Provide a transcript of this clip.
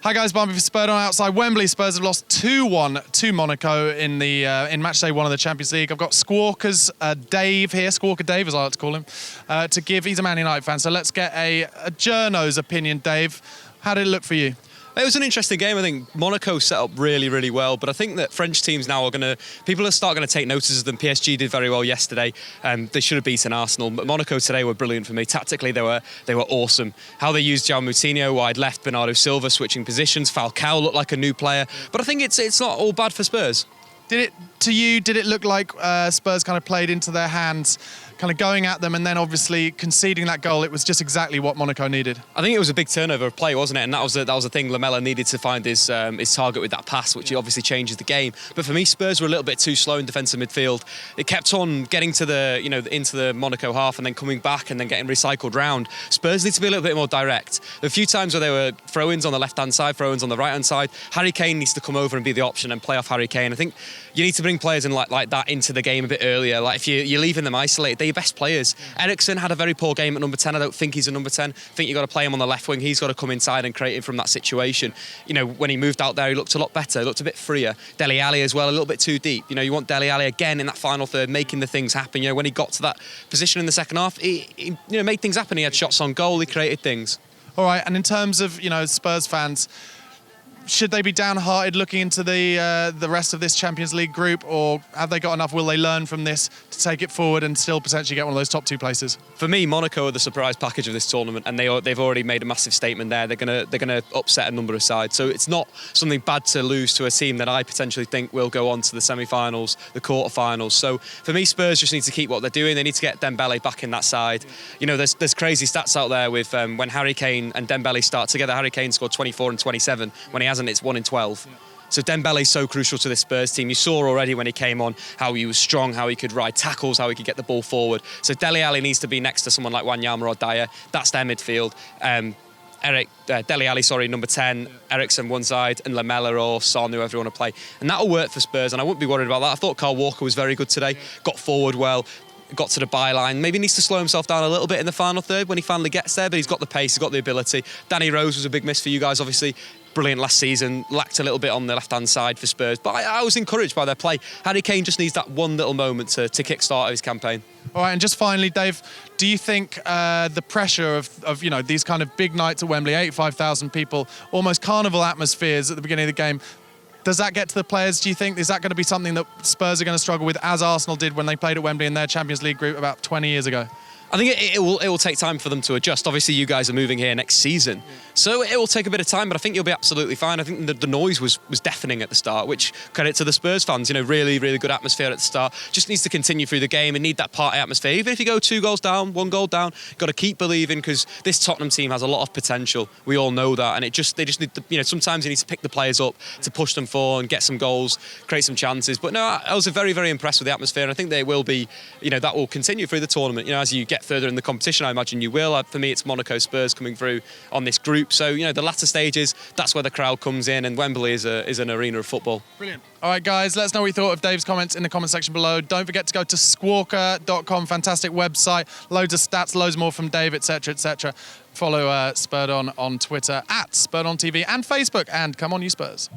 Hi guys, Barnby for Spurred On outside Wembley. Spurs have lost 2-1 to Monaco in the in match day 1 of the Champions League. I've got Squawka's Dave here, Squawka Dave as I like to call him, to give. He's a Man United fan, so let's get a journo's opinion. Dave, how did it look for you? It was an interesting game. I think Monaco set up really, really well, but I think that French teams now people are starting to take notice of them. PSG did very well yesterday. They should have beaten Arsenal, but Monaco today were brilliant for me. Tactically, they were awesome. How they used João Moutinho wide left, Bernardo Silva switching positions, Falcao looked like a new player, but I think it's not all bad for Spurs. Did it look like Spurs kind of played into their hands, kind of going at them and then obviously conceding that goal? It was just exactly what Monaco needed. I think it was a big turnover of play, wasn't it? And that was the thing. Lamela needed to find his target with that pass, which obviously changes the game. But for me, Spurs were a little bit too slow in defensive midfield. It kept on getting to into the Monaco half and then coming back and then getting recycled round. Spurs need to be a little bit more direct. There were a few times where there were throw-ins on the left-hand side, throw-ins on the right-hand side. Harry Kane needs to come over and be the option and play off Harry Kane. I think you need to bring players in like that into the game a bit earlier. Like if you're leaving them isolated, they're your best players. Eriksen had a very poor game at number 10. I don't think he's a number 10. I think you've got to play him on the left wing. He's got to come inside and create him from that situation. When he moved out there, he looked a lot better. He looked a bit freer. Dele Alli as well, a little bit too deep. You want Dele Alli again in that final third, making the things happen. When he got to that position in the second half, he made things happen. He had shots on goal. He created things. All right, and in terms of, Spurs fans, should they be downhearted looking into the rest of this Champions League group, or have they got enough? Will they learn from this to take it forward and still potentially get one of those top 2 places? For me, Monaco are the surprise package of this tournament, and they've already made a massive statement there. They're gonna upset a number of sides, so it's not something bad to lose to a team that I potentially think will go on to the semi-finals, the quarter-finals. So for me, Spurs just need to keep what they're doing. They need to get Dembele back in that side. There's crazy stats out there with when Harry Kane and Dembele start together. Harry Kane scored 24 and 27 when he hasn't. It's 1 in 12. So Dembele's so crucial to this Spurs team. You saw already when he came on how he was strong, how he could ride tackles, how he could get the ball forward. So Dele Alli needs to be next to someone like Wanyama or Dyer. That's their midfield. Dele Alli, number 10, Eriksen one side, and Lamela or Son, whoever you want to play. And that'll work for Spurs, and I wouldn't be worried about that. I thought Kyle Walker was very good today, got forward well, got to the byline. Maybe needs to slow himself down a little bit in the final third when he finally gets there, but he's got the pace, he's got the ability. Danny Rose was a big miss for you guys, obviously. Brilliant last season, lacked a little bit on the left-hand side for Spurs, but I was encouraged by their play. Harry Kane just needs that one little moment to kick-start his campaign. All right, and just finally, Dave, do you think the pressure of these kind of big nights at Wembley, 85,000 people, almost carnival atmospheres at the beginning of the game, does that get to the players, do you think? Is that going to be something that Spurs are going to struggle with, as Arsenal did when they played at Wembley in their Champions League group about 20 years ago? I think it will take time for them to adjust. Obviously, you guys are moving here next season, so it will take a bit of time, but I think you'll be absolutely fine. I think the noise was deafening at the start, which credit to the Spurs fans. Really, really good atmosphere at the start. Just needs to continue through the game and need that party atmosphere. Even if you go 2 goals down, 1 goal down, got to keep believing, because this Tottenham team has a lot of potential. We all know that, and they just need to, sometimes you need to pick the players up to push them forward and get some goals, create some chances. But no, I was very, very impressed with the atmosphere, and I think they will be, that will continue through the tournament. As you get further in the competition, I imagine you will. For me, it's Monaco Spurs coming through on this group. So, the latter stages, that's where the crowd comes in, and Wembley is an arena of football. Brilliant. All right, guys, let us know what you thought of Dave's comments in the comment section below. Don't forget to go to squawka.com, fantastic website, loads of stats, loads more from Dave, etc., etc. Follow Spurred On Twitter, @SpurredOnTV, and Facebook, and come on, you Spurs.